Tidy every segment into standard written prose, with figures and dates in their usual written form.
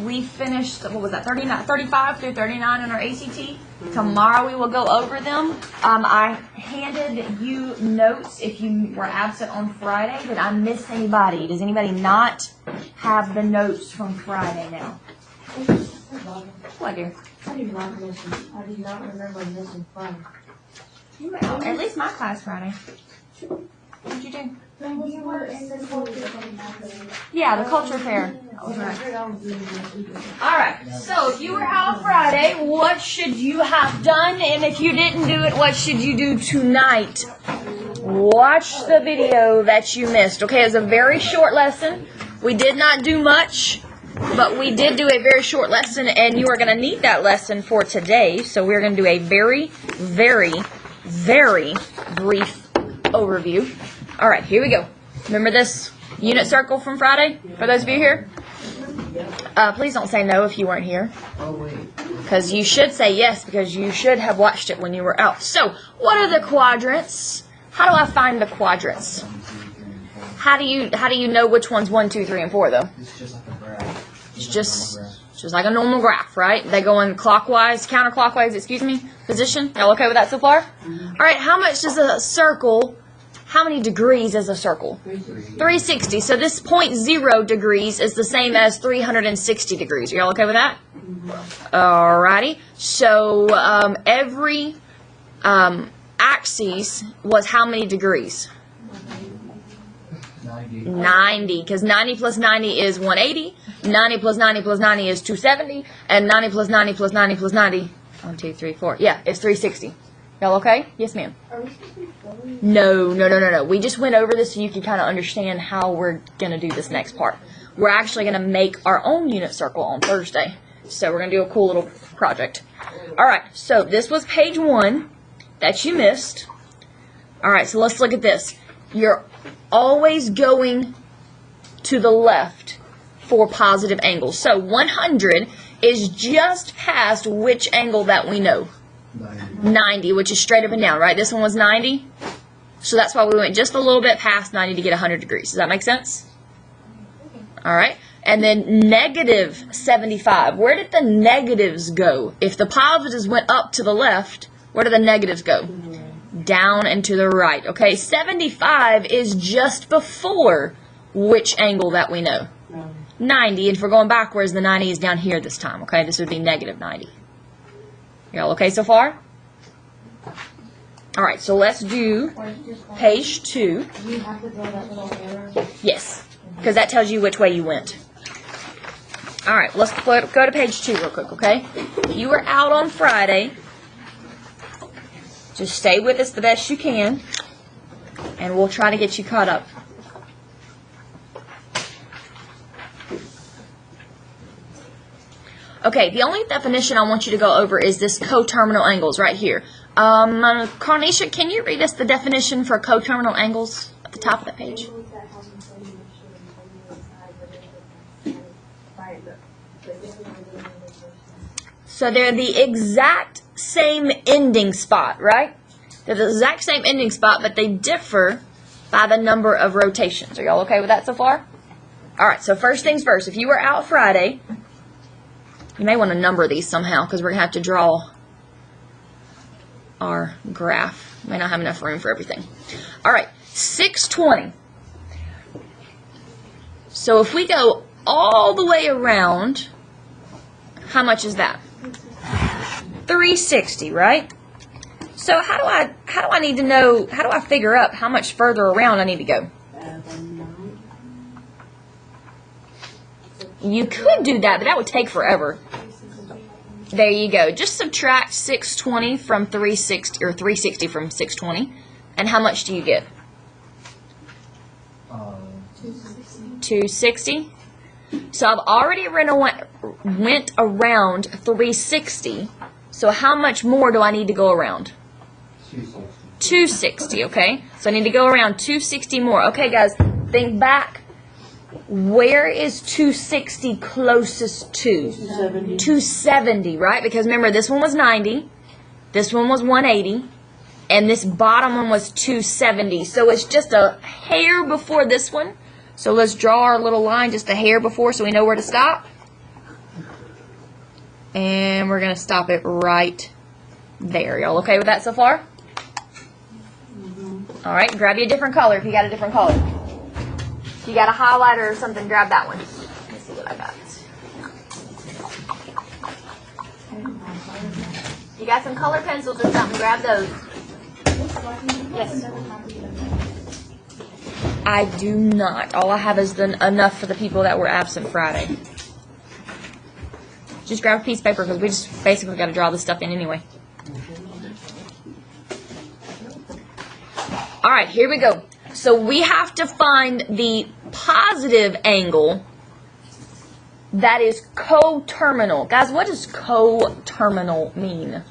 We finished, what was that, 35 through 39 in our ACT. Tomorrow we will go over them. I handed you notes if you were absent on Friday. Did I miss anybody? Does anybody not have the notes from Friday now? What, dear? I did not remember missing Friday. At least my class Friday. What'd you do? You were in the culture. Yeah, the culture fair. That was right. Alright, so if you were out Friday, what should you have done? And if you didn't do it, what should you do tonight? Watch the video that you missed. Okay, it was a very short lesson. We did not do much, but we did do a very short lesson, and you are going to need that lesson for today. So we're going to do a very, very, very brief overview. All right, here we go. Remember this unit circle from Friday? For those of you here? Please don't say no if you weren't here. Because you should say yes, because you should have watched it when you were out. So, what are the quadrants? How do I find the quadrants? How do you know which one's 1, 2, 3, and 4, though? It's just like a graph. It's just like a normal graph, right? They go in clockwise, counterclockwise, excuse me, position. Y'all okay with that so far? All right, how much does a circle... How many degrees is a circle? 360. So this 0.0 degrees is the same as 360 degrees. Are y'all okay with that? Alrighty. So every axis was how many degrees? 90. Because 90 plus 90 is 180. 90 plus 90 plus 90 is 270. And 90 plus 90 plus 90 plus 90, 1, 2, 3, 4. Yeah, it's 360. Y'all okay? Yes, ma'am. No. We just went over this so you can kind of understand how we're going to do this next part. We're actually going to make our own unit circle on Thursday. So we're going to do a cool little project. All right, so this was page 1 that you missed. All right, so let's look at this. You're always going to the left for positive angles. So 100 is just past which angle that we know? 90, which is straight up and down, right? This one was 90. So that's why we went just a little bit past 90 to get 100 degrees. Does that make sense? All right. And then negative 75. Where did the negatives go? If the positives went up to the left, where did the negatives go? Down and to the right. Okay, 75 is just before which angle that we know? 90. And if we're going backwards, the 90 is down here this time. Okay, this would be negative 90. Y'all okay so far? All right, so let's do page 2. You have to draw that little arrow. Yes, because that tells you which way you went. All right, let's go to page 2 real quick, okay? You were out on Friday. Just stay with us the best you can, and we'll try to get you caught up. Okay, the only definition I want you to go over is this coterminal angles right here. Carnisha, can you read us the definition for coterminal angles at the top of the page? So they're the exact same ending spot, right? They're the exact same ending spot, but they differ by the number of rotations. Are y'all okay with that so far? All right, so first things first. If you were out Friday, you may want to number these somehow because we're going to have to draw our graph. We may not have enough room for everything. All right, 620. So if we go all the way around, how much is that? 360, right? So how do I need to know, how do I figure up how much further around I need to go? You could do that, but that would take forever. There you go. Just subtract 620 from 360, or 360 from 620. And how much do you get? 260. So I've already went around 360. So how much more do I need to go around? 260, okay? So I need to go around 260 more. Okay, guys, think back. where is 260 closest to? 270. 270, right? Because remember, this one was 90, this one was 180, and this bottom one was 270. So it's just a hair before this one. So let's draw our little line just a hair before so we know where to stop. And we're going to stop it right there. Y'all okay with that so far? All right, grab you a different color if you got a different color. If you got a highlighter or something, grab that one. Let's see what I got. You got some color pencils or something, grab those. Yes. I do not. All I have is enough for the people that were absent Friday. Just grab a piece of paper because we just basically got to draw this stuff in anyway. All right, here we go. So we have to find the positive angle that is coterminal. Guys, what does coterminal mean?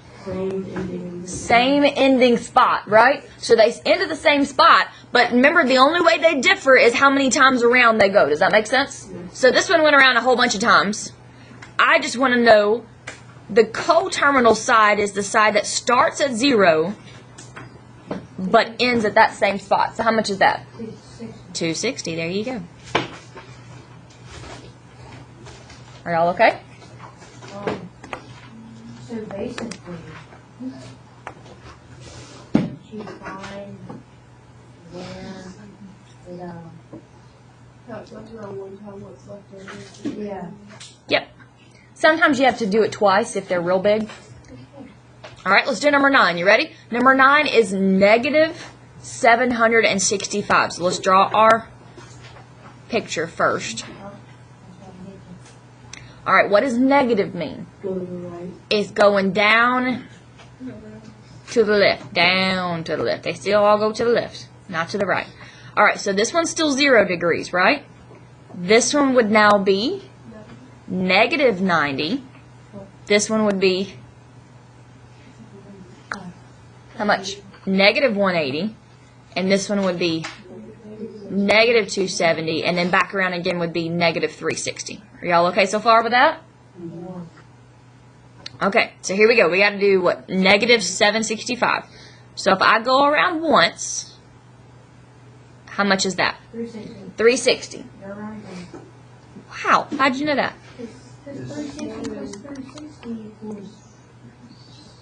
Same ending spot, right? So they end at the same spot, but remember the only way they differ is how many times around they go. Does that make sense? So this one went around a whole bunch of times. I just want to know the coterminal side is the side that starts at 0 but ends at that same spot. So how much is that? 260. There you go. Are y'all okay? So basically, you find where it, yeah. Yep. Sometimes you have to do it twice if they're real big. All right, let's do number 9. You ready? Number 9 is negative 765. So let's draw our picture first. All right, what does negative mean? It's going down to the left, down to the left. They still all go to the left, not to the right. All right, so this one's still 0 degrees, right? This one would now be negative 90. This one would be how much? Negative 180. And this one would be negative 270. And then back around again would be negative 360. Are y'all okay so far with that? Okay, so here we go. We got to do what? Negative 765. So if I go around once, how much is that? 360. Wow, how'd you know that?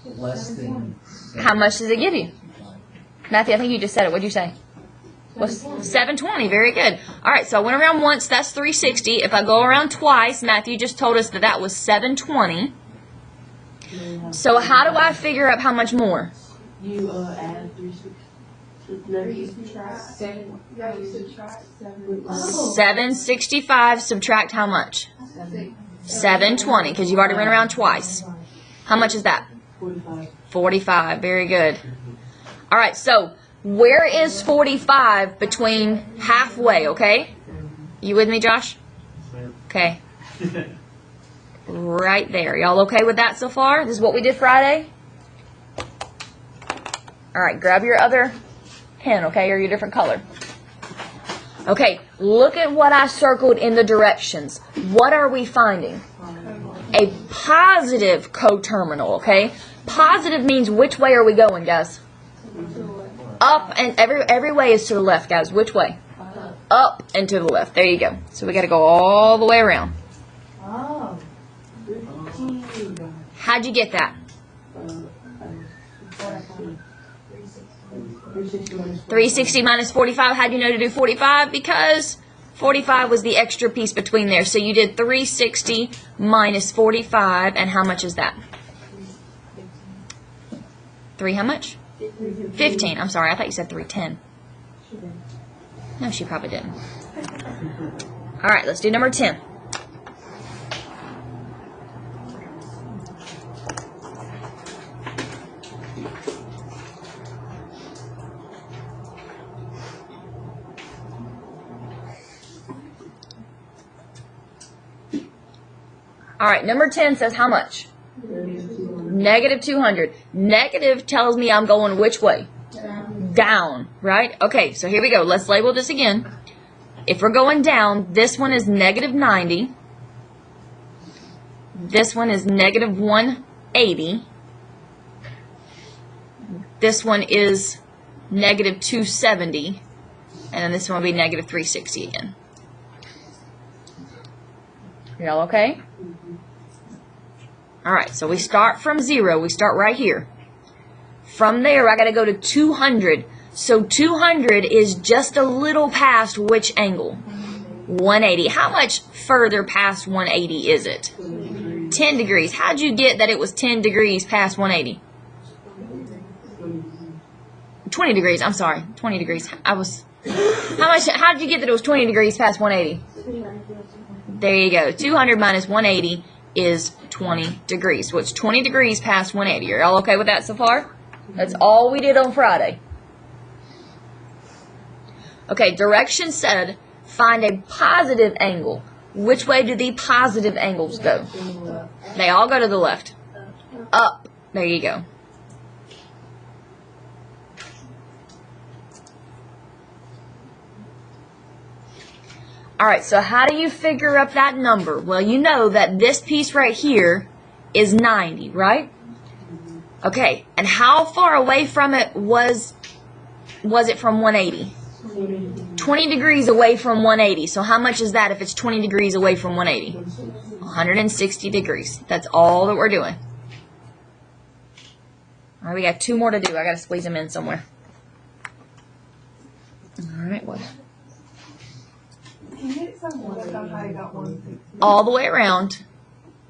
Less than. How much does it give you? Matthew, I think you just said it. What'd you say? Was 720. Very good. All right, so I went around once. That's 360. If I go around twice, Matthew just told us that that was 720. So how do I figure out how much more? You add 360. 765 subtract how much? 720, because you've already run around twice. How much is that? 45. 45. Very good. All right, so where is 45 between halfway, okay? You with me, Josh? Okay. Right there. Y'all okay with that so far? This is what we did Friday? All right, grab your other pen, okay, or your different color. Okay, look at what I circled in the directions. What are we finding? A positive coterminal, okay? Positive means which way are we going, guys? Up, and every way is to the left, guys. Which way? Up and to the left. There you go. So we got to go all the way around. Oh. How'd you get that? 360 minus 45. How'd you know to do 45? Because 45 was the extra piece between there. So you did 360 minus 45, and how much is that? 3 how much? 15. I'm sorry, I thought you said 310. No, she probably didn't. All right, let's do number 10. All right, number 10 says how much? Negative 200. Negative tells me I'm going which way? Down, right? Okay, so here we go. Let's label this again. If we're going down, this one is negative 90. This one is negative 180. This one is negative 270. And then this one will be negative 360 again. Y'all okay? All right, so we start from 0. We start right here. From there, I got to go to 200. So 200 is just a little past which angle? 180. How much further past 180 is it? 10 degrees. How'd you get that it was 10 degrees past 180? 20 degrees. I'm sorry. 20 degrees. How did you get that it was 20 degrees past 180? There you go. 200 minus 180 is 20 degrees. So it's 20 degrees past 180. Are y'all okay with that so far? That's all we did on Friday. Okay, direction said find a positive angle. Which way do the positive angles go? They all go to the left. Up. There you go. Alright, so how do you figure up that number? Well, you know that this piece right here is 90, right? Okay, and how far away from it was it from 180? 20 degrees away from 180. So how much is that if it's 20 degrees away from 180? 160 degrees. That's all that we're doing. Alright, we got 2 more to do. I got to squeeze them in somewhere. Alright, what? All the way around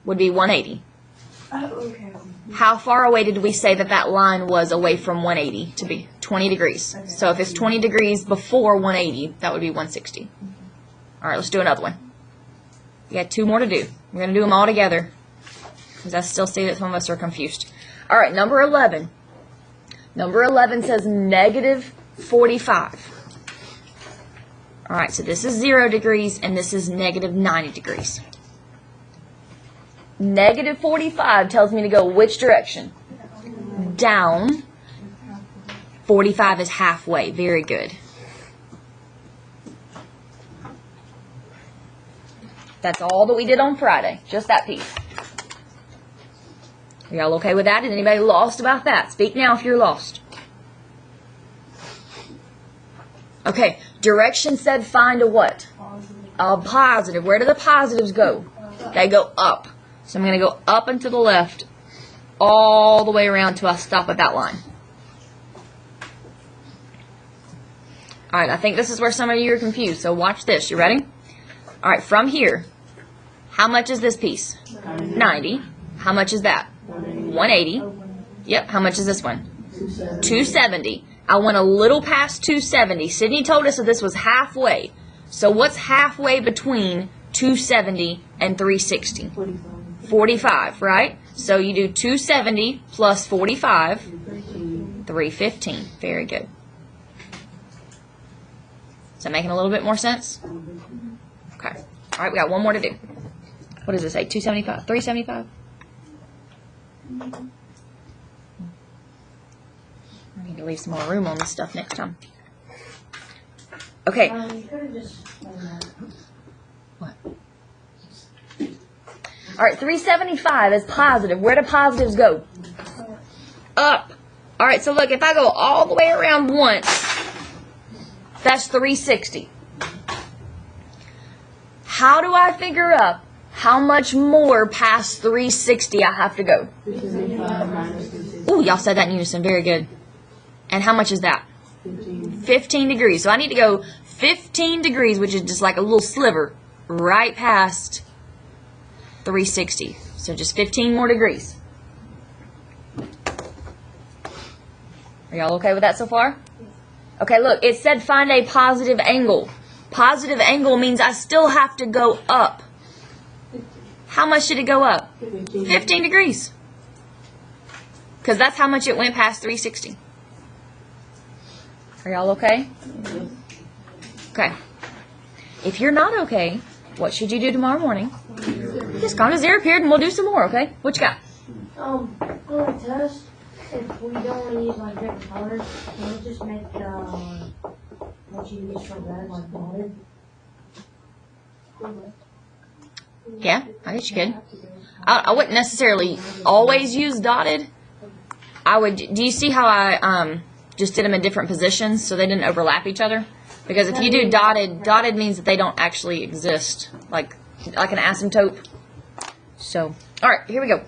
would be 180. Okay. How far away did we say that line was away from 180 to be? 20 degrees. So if it's 20 degrees before 180, that would be 160. All right, let's do another one. We got 2 more to do. We're going to do them all together because I still see that some of us are confused. All right, number 11. Number 11 says negative 45. All right, so this is 0 degrees and this is negative 90 degrees. Negative 45 tells me to go which direction? Down. 45 is halfway. Very good. That's all that we did on Friday. Just that piece. Are y'all okay with that? Is anybody lost about that? Speak now if you're lost. Okay, direction said find a what? A positive. Where do the positives go? They go up. So I'm going to go up and to the left all the way around till I stop at that line. Alright, I think this is where some of you are confused, so watch this. You ready? Alright, from here, how much is this piece? 90. How much is that? 180. Yep, how much is this one? 270. I went a little past 270. Sydney told us that this was halfway. So what's halfway between 270 and 360? 45, right? So you do 270 plus 45, 315. Very good. Is that making a little bit more sense? Okay. All right, we got 1 more to do. What does it say? 275? 375? I need to leave some more room on this stuff next time. Okay. You could have just What? All right, 375 is positive. Where do positives go? Up. All right, so look, if I go all the way around once, that's 360. How do I figure up how much more past 360 I have to go? Ooh, y'all said that in unison. Very good. And how much is that? 15 degrees. So I need to go 15 degrees, which is just like a little sliver, right past 360. So just 15 more degrees. Are y'all okay with that so far? Okay, look, it said find a positive angle. Positive angle means I still have to go up. How much did it go up? 15 degrees. Because that's how much it went past 360. Are y'all okay? Okay. If you're not okay, what should you do tomorrow morning? Just come to 0 period and we'll do some more, okay? What you got? on the test, if we don't want to use like different colors, can we just make what you use for red like dotted? Yeah, I guess you could. I wouldn't necessarily always use dotted. I would. Do you see how I just did them in different positions so they didn't overlap each other? Because if you do dotted means that they don't actually exist, like an asymptote. So, all right, here we go.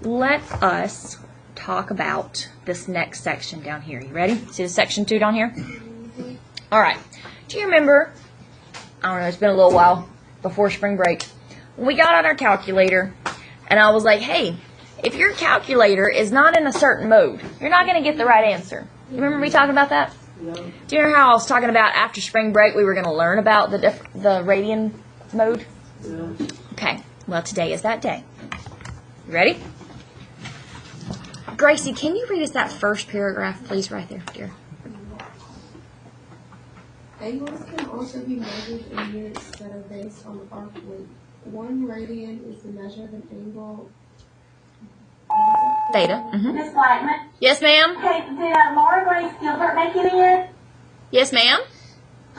Let us talk about this next section down here. You ready? See the section 2 down here? All right. Do you remember? I don't know. It's been a little while before spring break. We got on our calculator, and I was like, hey, if your calculator is not in a certain mode, you're not going to get the right answer. You remember me talking about that? No. Do you remember how I was talking about after spring break we were going to learn about the radian mode? No. Okay, well, today is that day. You ready? Gracie, can you read us that first paragraph, please, right there, dear? Angles can also be measured in units that are based on the arc length. 1 radian is the measure of an angle. Theta. Miss Blackman? Yes, ma'am? Hey, did Laura Grace Gilbert make it in? Yes, ma'am?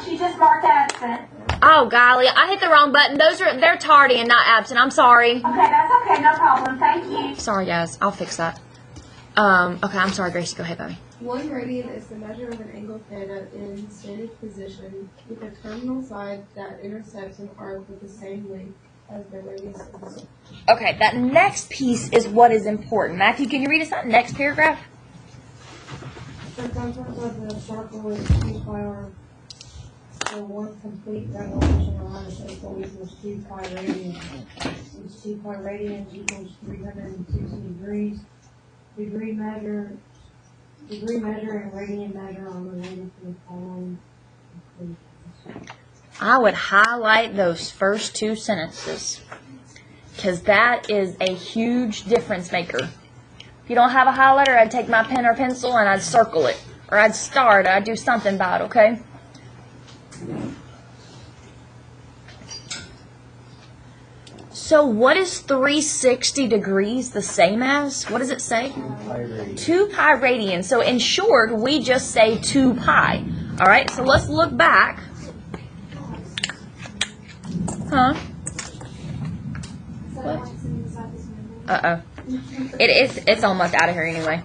She just marked absent. Oh, golly, I hit the wrong button. They're tardy and not absent. I'm sorry. Okay, that's okay, no problem. Thank you. Sorry, guys. I'll fix that. Okay, I'm sorry, Gracie. Go ahead, baby. 1 radian is the measure of an angle theta in standard position with a terminal side that intersects an arc with the same length as the radius of the circle. Okay, that next piece is what is important. Matthew, can you read us that next paragraph? Circumference of the circle is 2 pi r. So one complete revolution around the circle equals 2 pi radians. Since 2 pi radians equals 360 degrees, degree measure and radian measure are related to the following equations. I would highlight those first 2 sentences because that is a huge difference maker. If you don't have a highlighter, I'd take my pen or pencil and I'd circle it. Or I'd star it. I'd do something about it, okay? So what is 360 degrees the same as? What does it say? 2 pi radians. So in short, we just say 2 pi. All right, so let's look back. Huh? What? Uh-oh. It's almost out of here anyway.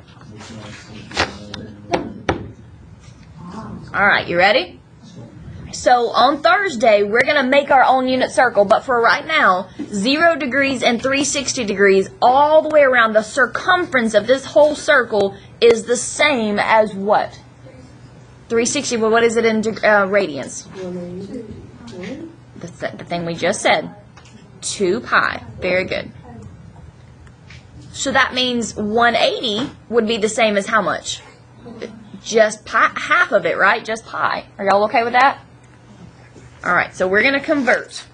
All right, you ready? So on Thursday, we're going to make our own unit circle. But for right now, 0 degrees and 360 degrees all the way around the circumference of this whole circle is the same as what? 360, but what is it in radians? The thing we just said. 2 pi. Very good. So that means 180 would be the same as how much? Just pi, half of it, right? Just pi. Are y'all okay with that? All right, so we're going to convert.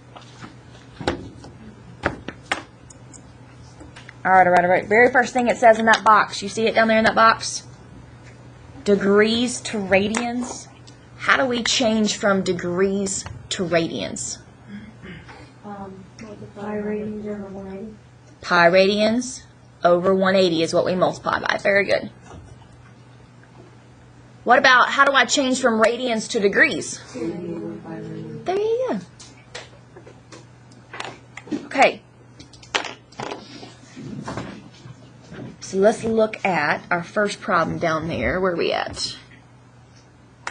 All right. Very first thing it says in that box. You see it down there in that box? Degrees to radians. How do we change from degrees to radians? Pi radians over 180. Pi radians over 180 is what we multiply by. Very good. What about, how do I change from radians to degrees? There you go. Okay. So let's look at our first problem down there. Where are we at?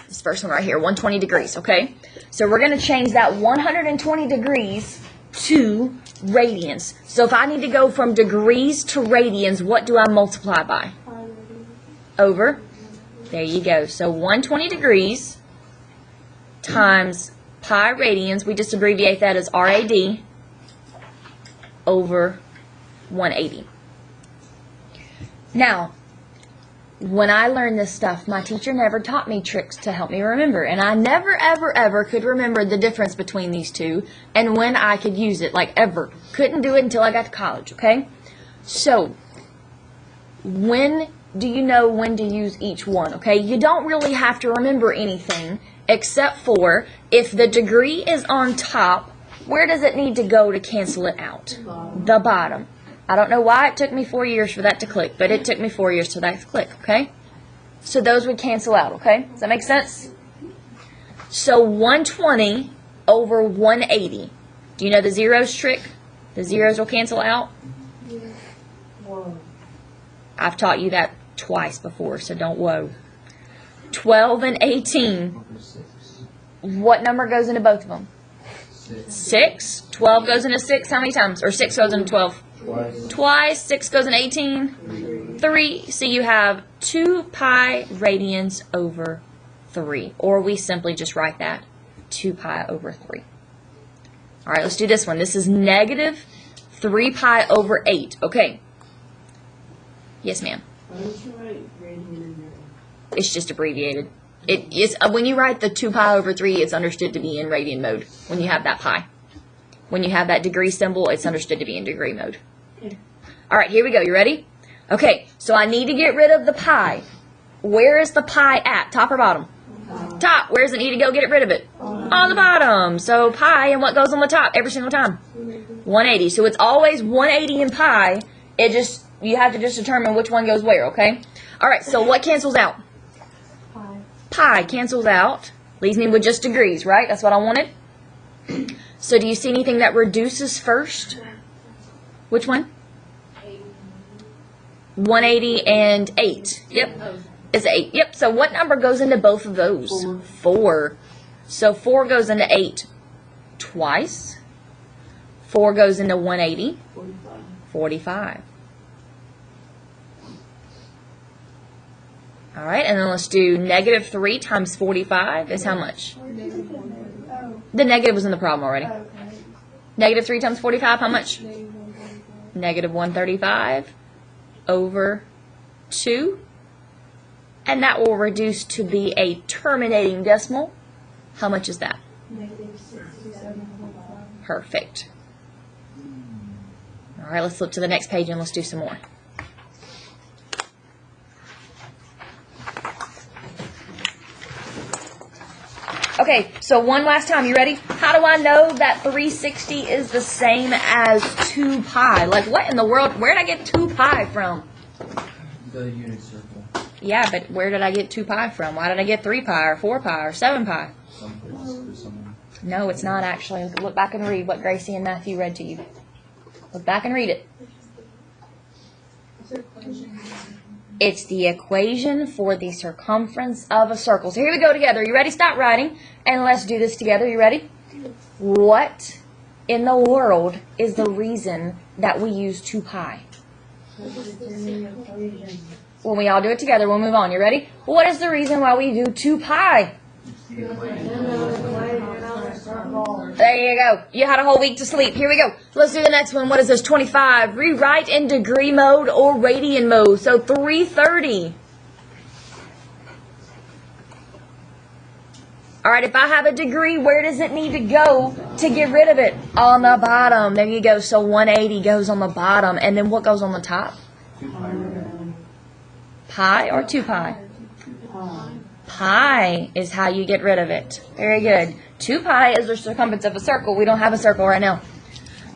This first one right here, 120 degrees, okay? So we're going to change that 120 degrees to radians. So if I need to go from degrees to radians, what do I multiply by? Over. There you go. So 120 degrees times pi radians, we just abbreviate that as RAD, over 180. Now, when I learned this stuff, my teacher never taught me tricks to help me remember. And I never, ever, ever could remember the difference between these two and when I could use it, like ever. Couldn't do it until I got to college, okay? So, when do you know when to use each one, okay? You don't really have to remember anything except for if the degree is on top, where does it need to go to cancel it out? The bottom. I don't know why it took me 4 years for that to click, but it took me 4 years for that to click, okay? So those would cancel out, okay? Does that make sense? So 120 over 180. Do you know the zeros trick? The zeros will cancel out. Whoa. I've taught you that twice before, so don't whoa. 12 and 18. Over 6. What number goes into both of them? 6. 6. 12 goes into 6 how many times? Or 6 goes into 12? Twice. Twice. 6 goes into 18? 3. So you have 2 pi radians over 3. Or we simply just write that 2 pi over 3. All right, let's do this one. This is negative 3 pi over 8. Okay. Yes, ma'am. Why don't you write radian in there? It's just abbreviated. It is when you write the 2 pi over 3, it's understood to be in radian mode when you have that pi. When you have that degree symbol, it's understood to be in degree mode. Okay. All right, here we go. You ready? Okay, so I need to get rid of the pi. Where is the pi at? Top or bottom? Top. Where does it need to go? Get rid of it. On the bottom. So pi, and what goes on the top every single time? 180. So it's always 180 in pi. It just, you have to just determine which one goes where, okay? All right, so what cancels out? Pi cancels out. Leaves me with just degrees, right? That's what I wanted. So do you see anything that reduces first? Which one? 180 and 8. Yep. It's 8. Yep. So what number goes into both of those? 4. So 4 goes into 8 twice. 4 goes into 180. 45. All right, and then let's do negative 3 times 45 is how much? The negative was in the problem already. Negative 3 times 45, how much? Negative 135 over 2. And that will reduce to be a terminating decimal. How much is that? Perfect. All right, let's flip to the next page and let's do some more. Okay, so one last time. You ready? How do I know that 360 is the same as 2 pi? Like, what in the world? Where did I get 2 pi from? The unit circle. Yeah, but where did I get 2 pi from? Why did I get 3 pi or 4 pi or 7 pi? Some places for someone. No, it's not actually. Look back and read what Gracie and Matthew read to you. Look back and read it. It's the equation for the circumference of a circle. So here we go together. You ready? Stop writing. And let's do this together. You ready? What in the world is the reason that we use 2 pi? When we all do it together, we'll move on. You ready? What is the reason why we do 2 pi? There you go. You had a whole week to sleep. Here we go. Let's do the next one. What is this? 25. Rewrite in degree mode or radian mode. So 330. All right, if I have a degree, where does it need to go to get rid of it? On the bottom. There you go. So 180 goes on the bottom. And then what goes on the top? 2 pi. Pi or 2 pi? Pi is how you get rid of it. Very good. 2 pi is the circumference of a circle. We don't have a circle right now.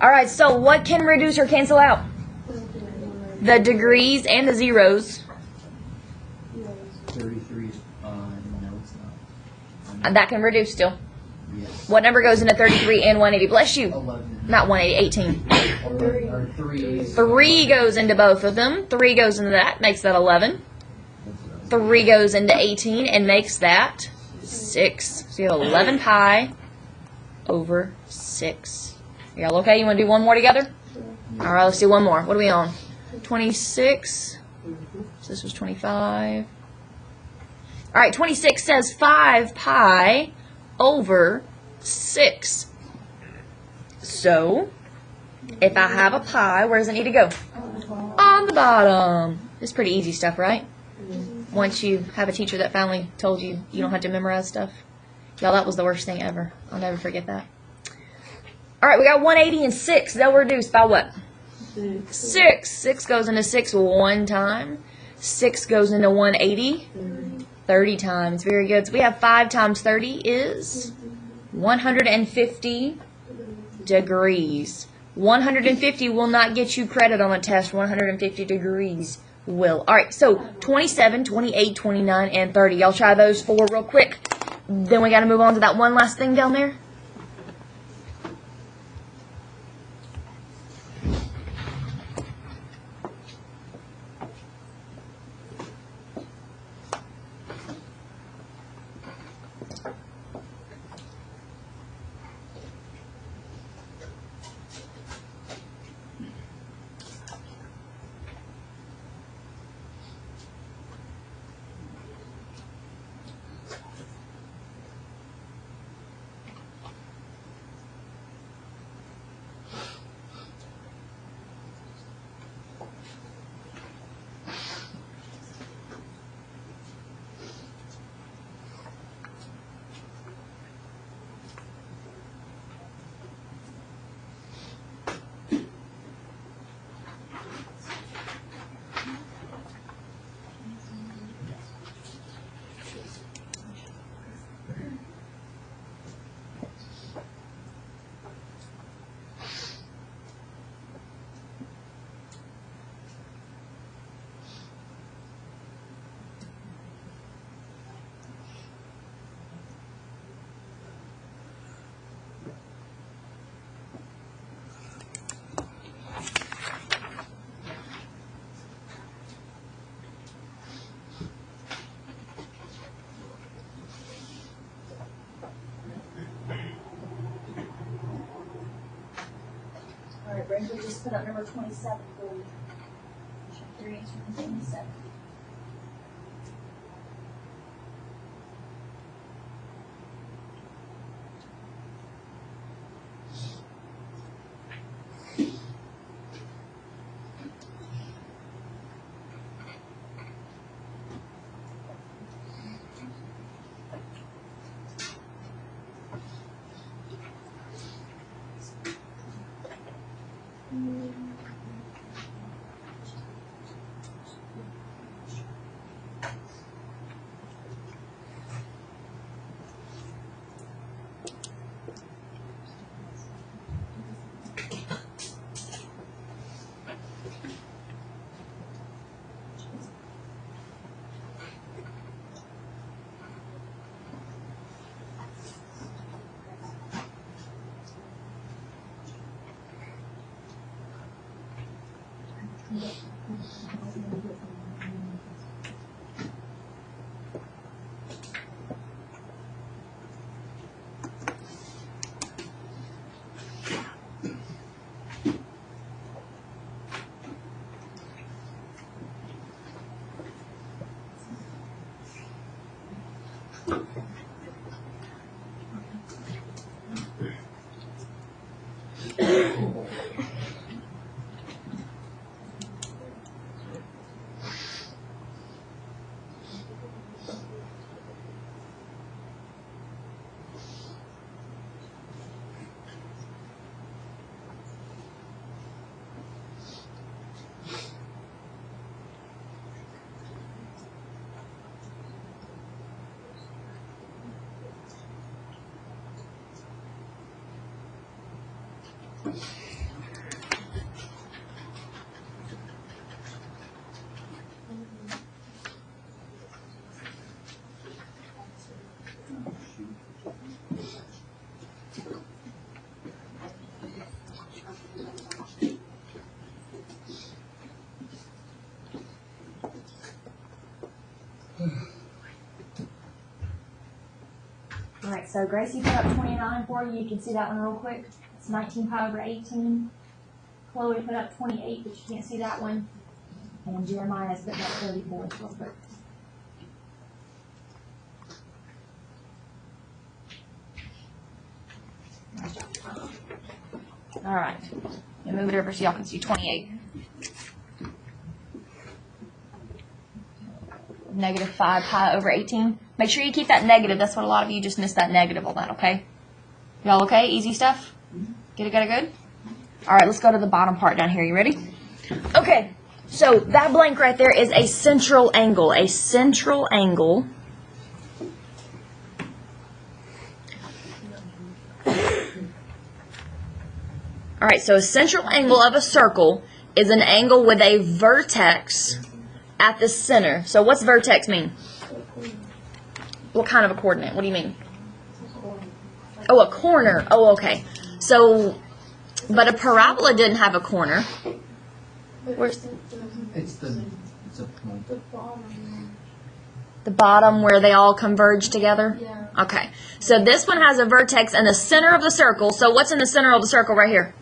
All right, so what can reduce or cancel out? The degrees and the zeros. 33 is, no it's not. That can reduce still. Yes. What number goes into 33 and 180? Bless you. 11. Not 180, 18. 11 or 3. 3 goes into both of them. 3 goes into that, makes that 11. 3 goes into 18 and makes that 6. So you have 11 pi over 6. Y'all okay? You want to do one more together? All right, let's do one more. What are we on? 26. So this was 25. All right, 26 says 5 pi over 6. So if I have a pi, where does it need to go? On the bottom. It's pretty easy stuff, right? Once you have a teacher that finally told you you don't have to memorize stuff. Y'all, that was the worst thing ever. I'll never forget that. All right, we got 180 and 6. They'll reduce by what? 6. 6 goes into 6 one time. 6 goes into 180 30 times. Very good. So we have 5 times 30 is 150 degrees. 150 will not get you credit on a test. 150 degrees will. All right, so 27, 28, 29, and 30. Y'all try those 4 real quick. Then we got to move on to that one last thing down there. and we just put up number 27 for you. 3 is from 27. Alright, so Gracie put up 29 for you. You can see that one real quick. It's 19 pi over 18. Chloe put up 28, but you can't see that one. And Jeremiah has put up 34 real quick. Alright, and move it over so y'all can see 28. Negative 5 pi over 18. Make sure you keep that negative. That's what a lot of you just missed, that negative on that, okay? Y'all okay? Easy stuff? Get it good? Alright, let's go to the bottom part down here. You ready? Okay, so that blank right there is a central angle. A central angle. Alright, so a central angle of a circle is an angle with a vertex at the center. So what's vertex mean? What kind of a coordinate? What do you mean? Oh, a corner. Oh, okay. So, but a parabola didn't have a corner. Where's It's a point. the bottom where they all converge together? Yeah. Okay. So this one has a vertex in the center of the circle. So what's in the center of the circle right here?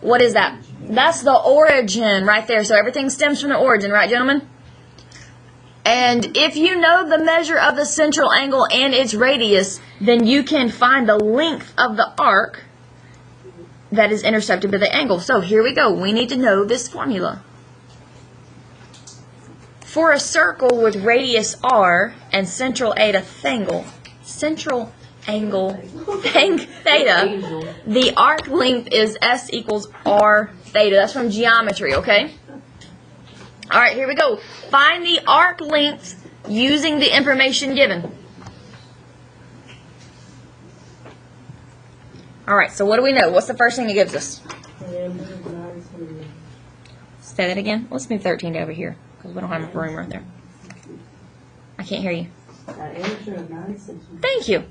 What is that? That's the origin right there. So everything stems from the origin, right, gentlemen? And if you know the measure of the central angle and its radius, then you can find the length of the arc that is intercepted by the angle. So here we go. We need to know this formula. For a circle with radius r and central theta, the arc length is s equals r theta. That's from geometry, okay? All right, here we go. Find the arc length using the information given. All right, so what do we know? What's the first thing it gives us? Say that again. Let's move 13 over here because we don't have room right there. I can't hear you. Thank you.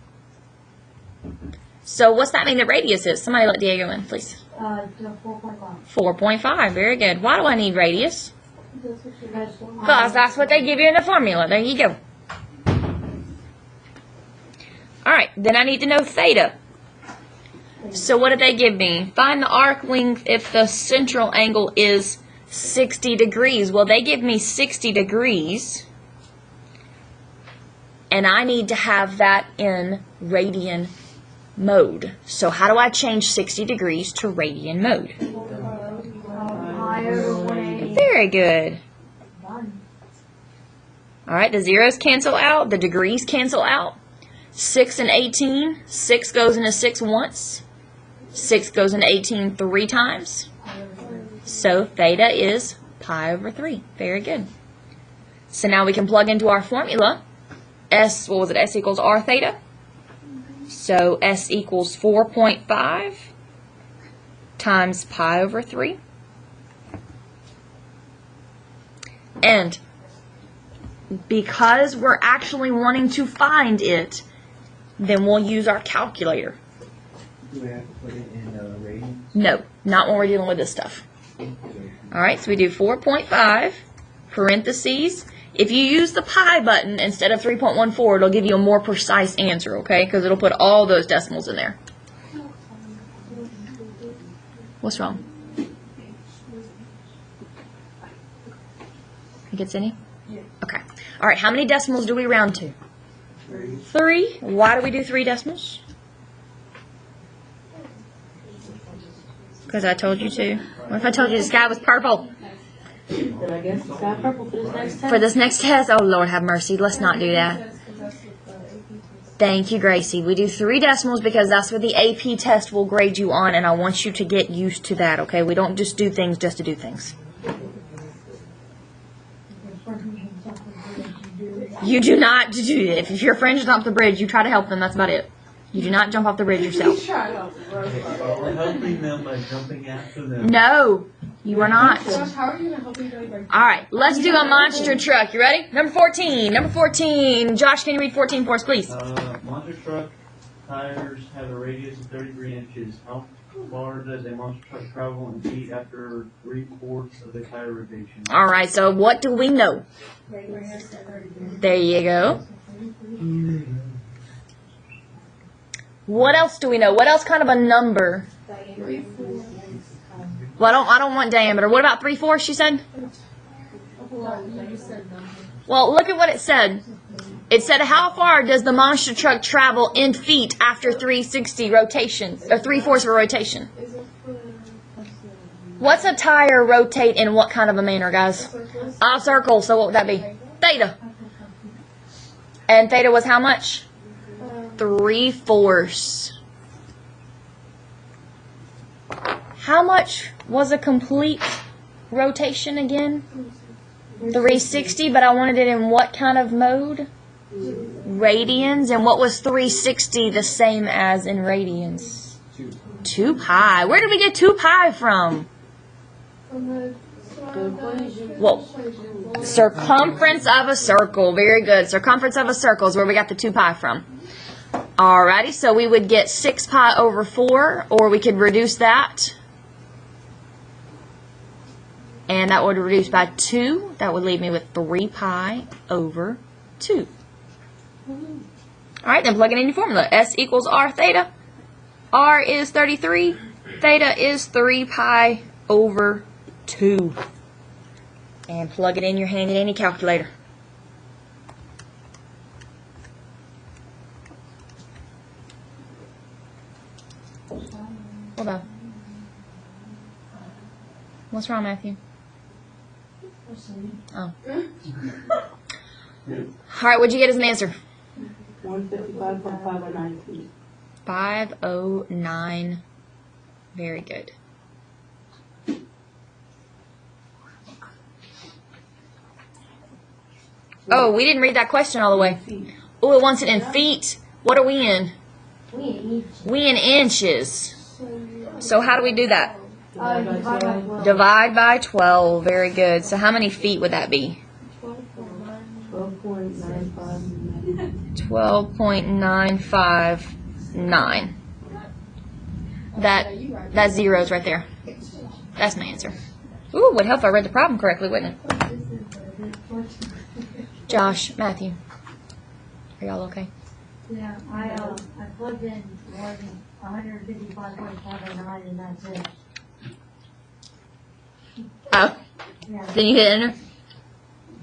So what's that mean the radius is? Somebody let Diego in, please. 4.5. 4.5. Very good. Why do I need radius? Because that's what they give you in the formula. There you go. All right. Then I need to know theta. So what did they give me? Find the arc length if the central angle is 60 degrees. Well, they give me 60 degrees. And I need to have that in radian mode. So how do I change 60 degrees to radian mode? Pi over 180. Very good. All right, the zeros cancel out. The degrees cancel out. 6 and 18. 6 goes into 6 once. 6 goes into 18 3 times. So theta is pi over 3. Very good. So now we can plug into our formula. S equals r theta. So S equals 4.5 times pi over 3. And because we're actually wanting to find it, then we'll use our calculator. Do we have to put it in radians? No, not when we're dealing with this stuff. Alright, so we do 4.5, parentheses. If you use the pi button instead of 3.14, it'll give you a more precise answer, okay? Because it'll put all those decimals in there. What's wrong? It gets any? Okay. Alright, how many decimals do we round to? 3. Why do we do 3 decimals? Because I told you to. What if I told you the sky was purple? Then I guess it's got purple for this next test. For this next test? Oh, Lord have mercy. Let's not do that. Thank you, Gracie. We do 3 decimals because that's what the AP test will grade you on, and I want you to get used to that, okay? We don't just do things just to do things. You do not do it. If your friend jumps off the bridge, you try to help them. That's about it. You do not jump off the bridge yourself. We're helping them by jumping after them. No, you are not. Josh, how are you gonna help me go like All right, let's do a monster truck. You ready? Number 14. Number 14. Josh, can you read 14 for us, please? Monster truck tires have a radius of 33 inches. How far does a monster truck travel in feet after 3/4 of the tire rotation? All right, so what do we know? There you go. What else do we know? What else kind of a number? Well, I don't want diameter. What about 3/4, she said? Well, look at what it said. It said, how far does the monster truck travel in feet after 360 rotations, or 3/4 of a rotation? What's a tire rotate in what kind of a manner, guys? A circle, so what would that be? Theta. And theta was how much? 3/4. How much was a complete rotation again? 360, but I wanted it in what kind of mode? Radians. And what was 360 the same as in radians? 2 pi. Where did we get 2 pi from? Well, circumference of a circle. Very good. Circumference of a circle is where we got the 2 pi from. Alrighty, so we would get 6 pi over 4, or we could reduce that. And that would reduce by 2. That would leave me with 3 pi over 2. Alright, then plug it in your formula. S equals r theta. R is 33. Theta is 3 pi over 2. And plug it in your handy dandy calculator. Hold on. What's wrong, Matthew? Oh. Alright, what'd you get as an answer? 155.509 feet. 509. Very good. Oh, we didn't read that question all the way. Oh, it wants it in feet. What are we in? We in inches. So how do we do that? Divide by 12. Very good. So how many feet would that be? 12.959. That zero's right there. That's my answer. Ooh, would help if I read the problem correctly, wouldn't it? Josh, Matthew, are y'all okay? Yeah, I plugged in more than 155.509, and that's it. Oh, Yeah. then you hit enter.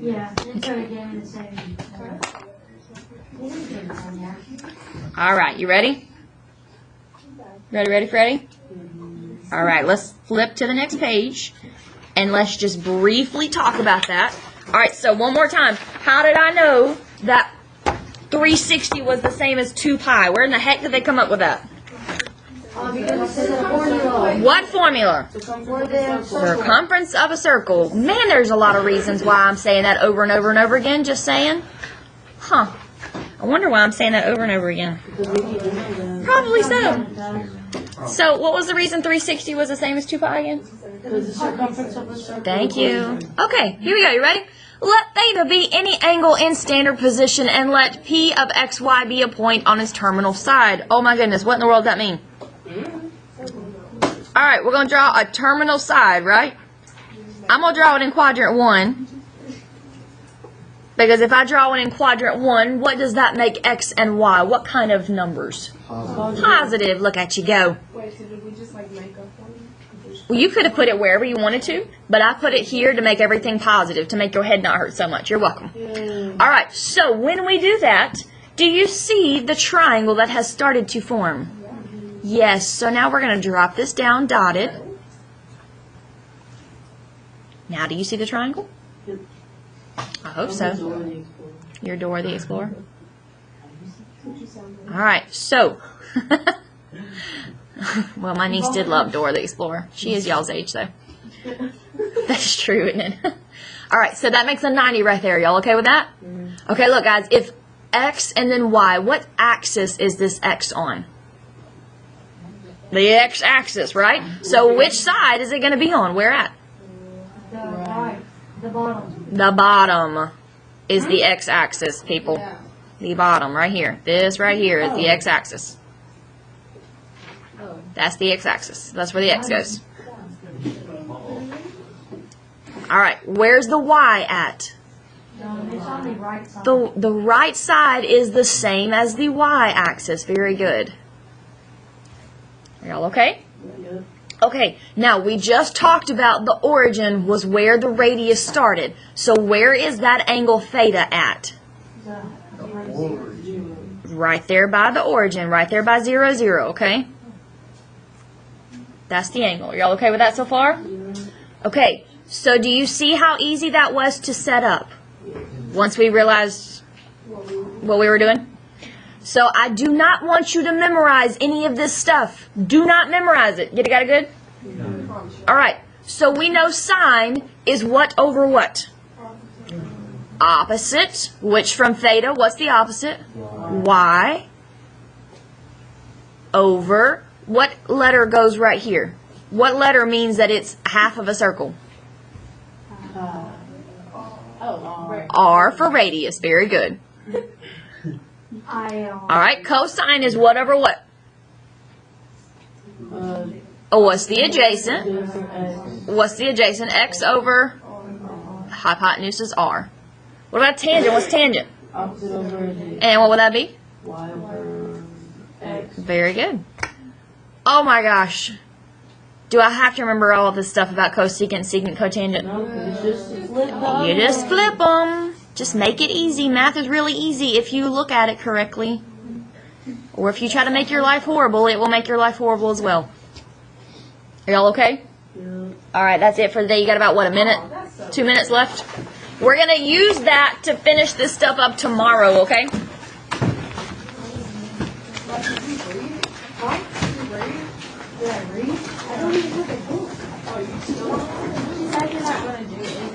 Yeah, and so it gave me the same. All right, you ready? Ready, Freddie? All right, let's flip to the next page, and let's just briefly talk about that. All right, so one more time. How did I know that 360 was the same as 2 pi? Where in the heck did they come up with that? Because it's a formula. What formula? Circumference. Circumference of a circle. Man, there's a lot of reasons why I'm saying that over and over and over again, just saying. Huh. I wonder why I'm saying that over and over again. Probably so. So, what was the reason 360 was the same as 2 pi again? Because the circumference of a circle. Thank you. Okay, here we go. You ready? Let theta be any angle in standard position and let P of xy be a point on its terminal side. Oh my goodness, what in the world does that mean? Alright, we're going to draw a terminal side, right? I'm going to draw it in quadrant 1. Because if I draw it in quadrant 1, what does that make x and y? What kind of numbers? Positive. Look at you go. Wait, so did we just like make up one? Well, you could have put it wherever you wanted to, but I put it here to make everything positive, to make your head not hurt so much. You're welcome. All right, so when we do that, do you see the triangle that has started to form? Yes, so now we're going to drop this down dotted. Now, do you see the triangle? I hope so. Your Dora the Explorer? All right, so... Well, my niece did love Dora the Explorer. She is y'all's age, though. That's true, isn't it? All right, so that makes a 90 right there. Y'all okay with that? Okay, look, guys. If x and then y, what axis is this x on? The x-axis, right? So which side is it going to be on? Where at? The right, the bottom. The bottom is the x-axis, people. The bottom, right here. This right here is the x-axis. That's the x-axis. That's where the x goes. All right, where's the y at? It's on the right side. The right side is the same as the y-axis. Very good. Are y'all okay? Okay, now we just talked about the origin was where the radius started. So where is that angle theta at? Right there by the origin, right there by 0, 0, okay? That's the angle. Y'all okay with that so far? Okay, so do you see how easy that was to set up once we realized what we were doing? So I do not want you to memorize any of this stuff. Do not memorize it. Got it good? All right, so we know sine is what over what? Opposite, which from theta, what's the opposite? Y. Over, what letter goes right here? What letter means that it's half of a circle? R for radius, very good. All right, cosine is what over what? Oh, what's the adjacent? What's the adjacent? X over hypotenuse is R. What about tangent? What's tangent? Opposite over And what would that be? y over x. Very good. Oh my gosh. Do I have to remember all of this stuff about cosecant, secant, cotangent? No, it's just flip the You just flip them. Just make it easy. Math is really easy if you look at it correctly. Or if you try to make your life horrible, it will make your life horrible as well. Are y'all okay? Yeah. All right, that's it for the day. You got about, what, a minute? 2 minutes left? We're going to use that to finish this stuff up tomorrow, okay? I don't even have a book. She said you're not going to do it.